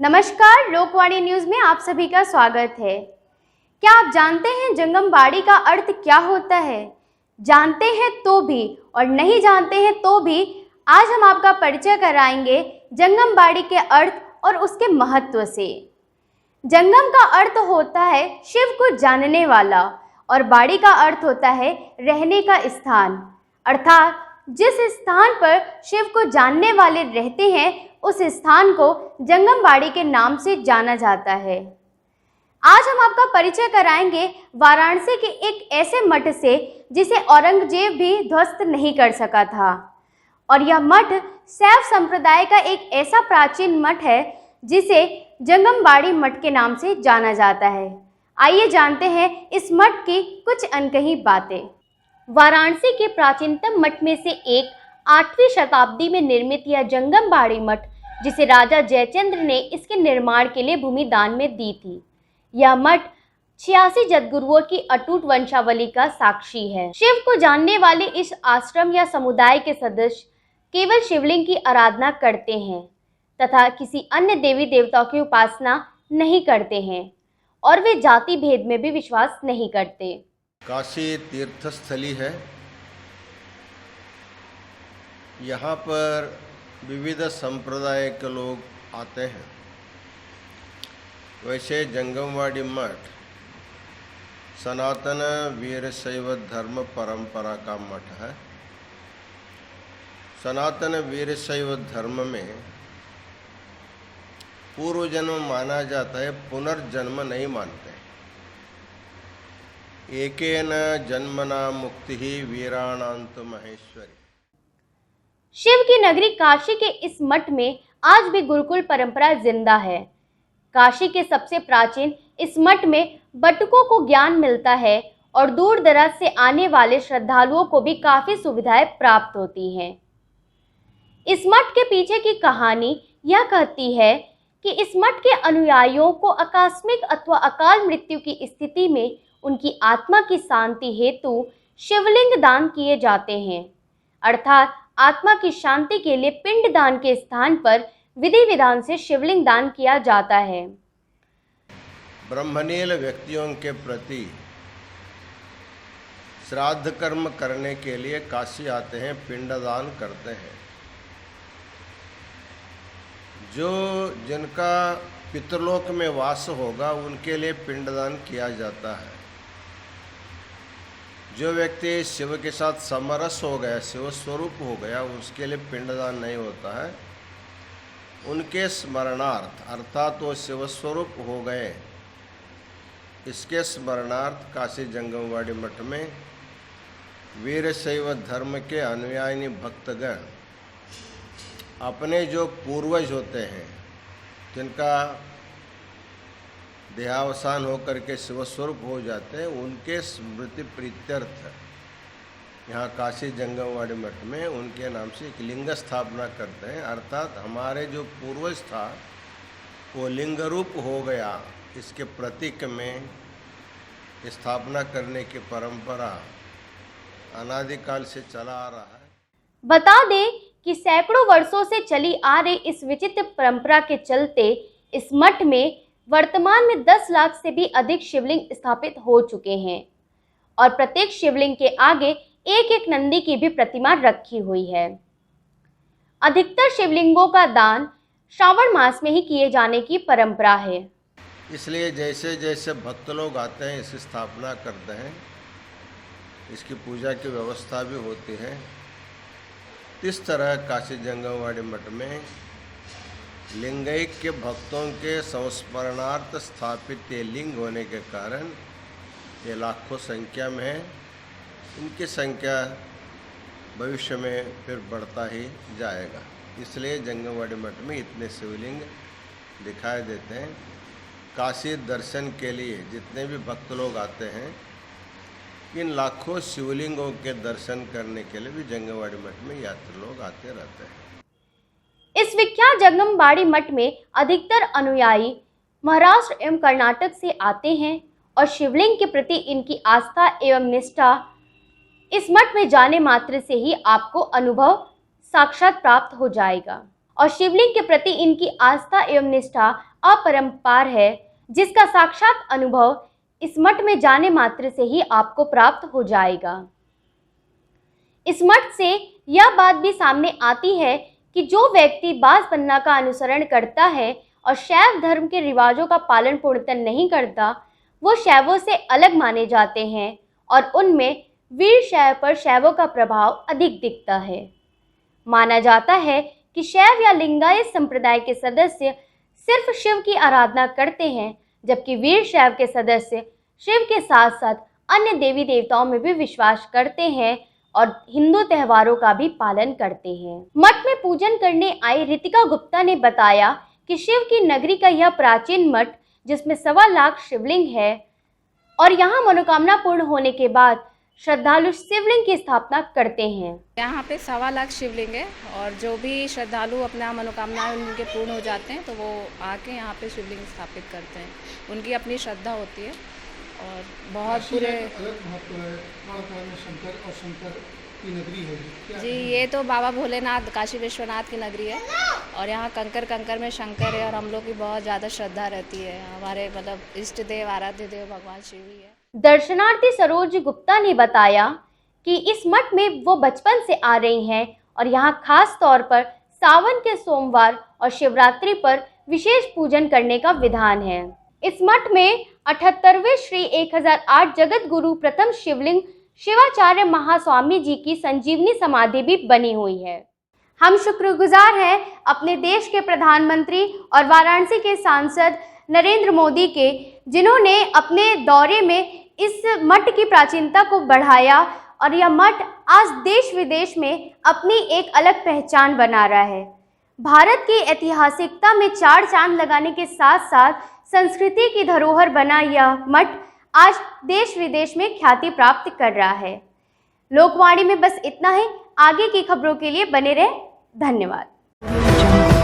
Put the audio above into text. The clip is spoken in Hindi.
नमस्कार, लोकवाणी न्यूज में आप सभी का स्वागत है। क्या आप जानते हैं जंगमबाड़ी का अर्थ क्या होता है? जानते हैं तो भी और नहीं जानते हैं तो भी आज हम आपका परिचय कराएंगे जंगमबाड़ी के अर्थ और उसके महत्व से। जंगम का अर्थ होता है शिव को जानने वाला और बाड़ी का अर्थ होता है रहने का स्थान, अर्थात जिस स्थान पर शिव को जानने वाले रहते हैं उस स्थान को जंगमबाड़ी के नाम से जाना जाता है। आज हम आपका परिचय कराएंगे वाराणसी के एक ऐसे मठ से जिसे औरंगजेब भी ध्वस्त नहीं कर सका था, और यह मठ शैव संप्रदाय का एक ऐसा प्राचीन मठ है जिसे जंगमबाड़ी मठ के नाम से जाना जाता है। आइए जानते हैं इस मठ की कुछ अनकही बातें। वाराणसी के प्राचीनतम मठ में से एक 8वीं शताब्दी में निर्मित यह जंगमबाड़ी मठ, जिसे राजा जयचंद्र ने इसके निर्माण के लिए भूमि दान में दी थी। यह मठ 86 जगद्गुरुओं की अटूट वंशावली का साक्षी है। शिव को जानने वाले इस आश्रम या समुदाय के सदस्य केवल शिवलिंग की आराधना करते हैं तथा किसी अन्य देवी देवताओं की उपासना नहीं करते हैं और वे जाति भेद में भी विश्वास नहीं करते। काशी तीर्थस्थली है। यहाँ पर विविध संप्रदाय के लोग आते हैं। वैसे जंगमबाड़ी मठ सनातन वीरशैव धर्म परंपरा का मठ है। सनातन वीरशैव धर्म में पूर्व जन्म माना जाता है, पुनर्जन्म नहीं मानते। एकेन जन्मना मुक्ति ही वीराणांत महेश्वरी। शिव की नगरी काशी के इस मठ में आज भी गुरुकुल परंपरा जिंदा है। काशी के सबसे प्राचीन इस मठ में बटुकों को ज्ञान मिलता है और दूर दराज से आने वाले श्रद्धालुओं को भी काफी सुविधाएं प्राप्त होती हैं। इस मठ के पीछे की कहानी यह कहती है कि इस मठ के अनुयायियों को आकस्मिक अथवा अकाल मृत्यु की स्थिति में उनकी आत्मा की शांति हेतु शिवलिंग दान किए जाते हैं, अर्थात आत्मा की शांति के लिए पिंड दान के स्थान पर विधि विधान से शिवलिंग दान किया जाता है। ब्रह्मनील व्यक्तियों के प्रति श्राद्ध कर्म करने के लिए काशी आते हैं, पिंडदान करते हैं। जो जिनका पितृलोक में वास होगा उनके लिए पिंडदान किया जाता है। जो व्यक्ति शिव के साथ समरस हो गया, शिव स्वरूप हो गया, उसके लिए पिंडदान नहीं होता है। उनके स्मरणार्थ, अर्थात वो शिव स्वरूप हो गए, इसके स्मरणार्थ काशी जंगमबाड़ी मठ में वीरशैव धर्म के अनुयायी भक्तगण अपने जो पूर्वज होते हैं, जिनका देहावसान होकर के शिवस्वरूप हो जाते हैं, उनके स्मृति प्रीत्यर्थ यहाँ काशी जंगमबाड़ी मठ में उनके नाम से एक लिंग स्थापना करते हैं। अर्थात हमारे जो पूर्वज था वो लिंग रूप हो गया, इसके प्रतीक में स्थापना करने की परंपरा अनादिकाल से चला आ रहा है। बता दें कि सैकड़ों वर्षों से चली आ रही इस विचित्र परंपरा के चलते इस मठ में वर्तमान में 10 लाख से भी अधिक शिवलिंग स्थापित हो चुके हैं और प्रत्येक शिवलिंग के आगे एक एक नंदी की भी प्रतिमा रखी हुई है। अधिकतर शिवलिंगों का दान श्रावण मास में ही किए जाने की परंपरा है। इसलिए जैसे जैसे भक्त लोग आते हैं, इसकी स्थापना करते हैं, इसकी पूजा की व्यवस्था भी होती है। इस तरह काशी जंगमबाड़ी मठ में लिंगैक के भक्तों के संस्मरणार्थ स्थापित ये लिंग होने के कारण ये लाखों संख्या में है। इनकी संख्या भविष्य में फिर बढ़ता ही जाएगा। इसलिए जंगमबाड़ी मठ में इतने शिवलिंग दिखाई देते हैं। काशी दर्शन के लिए जितने भी भक्त लोग आते हैं, इन लाखों शिवलिंगों के दर्शन करने के लिए भी जंगमबाड़ी मठ में यात्री लोग आते रहते हैं। इस विख्यात जंगमबाड़ी मठ में अधिकतर अनुयायी महाराष्ट्र एवं कर्नाटक से आते हैं और शिवलिंग के प्रति इनकी आस्था एवं निष्ठा इस मठ में जाने मात्र से ही आपको अनुभव साक्षात प्राप्त हो जाएगा और शिवलिंग के प्रति इनकी आस्था एवं निष्ठा अपरंपार है, जिसका साक्षात अनुभव इस मठ में जाने मात्र से ही आपको प्राप्त हो जाएगा। इस मठ से यह बात भी सामने आती है कि जो व्यक्ति बाज पन्ना का अनुसरण करता है और शैव धर्म के रिवाजों का पालन पूर्णतः नहीं करता, वो शैवों से अलग माने जाते हैं और उनमें वीर शैव पर शैवों का प्रभाव अधिक दिखता है। माना जाता है कि शैव या लिंगायत संप्रदाय के सदस्य सिर्फ शिव की आराधना करते हैं, जबकि वीर शैव के सदस्य शिव के साथ साथ अन्य देवी देवताओं में भी विश्वास करते हैं और हिंदू त्योहारों का भी पालन करते हैं। मठ में पूजन करने आई रितिका गुप्ता ने बताया कि शिव की नगरी का यह प्राचीन मठ, जिसमें 1.25 लाख शिवलिंग है और यहाँ मनोकामना पूर्ण होने के बाद श्रद्धालु शिवलिंग की स्थापना करते हैं। यहाँ पे 1.25 लाख शिवलिंग है और जो भी श्रद्धालु अपना मनोकामनाएं उनके पूर्ण हो जाते हैं तो वो आके यहाँ पे शिवलिंग स्थापित करते हैं। उनकी अपनी श्रद्धा होती है और बहुत पूरे अलग महत्व है। महाकाल में शंकर और शंकर की नगरी है जी, ये तो बाबा भोलेनाथ काशी विश्वनाथ की नगरी है और यहाँ कंकर में शंकर है और हम लोग की बहुत ज़्यादा श्रद्धा रहती है। हमारे मतलब इष्ट देव आराध्य देव भगवान शिव ही है। दर्शनार्थी सरोज गुप्ता ने बताया कि इस मठ में वो बचपन से आ रही हैं और यहाँ खास तौर पर सावन के सोमवार और शिवरात्रि पर विशेष पूजन करने का विधान है। इस मठ में 78वें श्री 1008 जगत गुरु प्रथम शिवलिंग शिवाचार्य महास्वामी जी की संजीवनी समाधि भी बनी हुई है। हम शुक्रगुजार हैं अपने देश के प्रधानमंत्री और वाराणसी के सांसद नरेंद्र मोदी के, जिन्होंने अपने दौरे में इस मठ की प्राचीनता को बढ़ाया और यह मठ आज देश विदेश में अपनी एक अलग पहचान बना रहा है। भारत की ऐतिहासिकता में 4 चांद लगाने के साथ साथ संस्कृति की धरोहर बना यह मठ आज देश विदेश में ख्याति प्राप्त कर रहा है। लोकवाणी में बस इतना ही। आगे की खबरों के लिए बने रहें। धन्यवाद।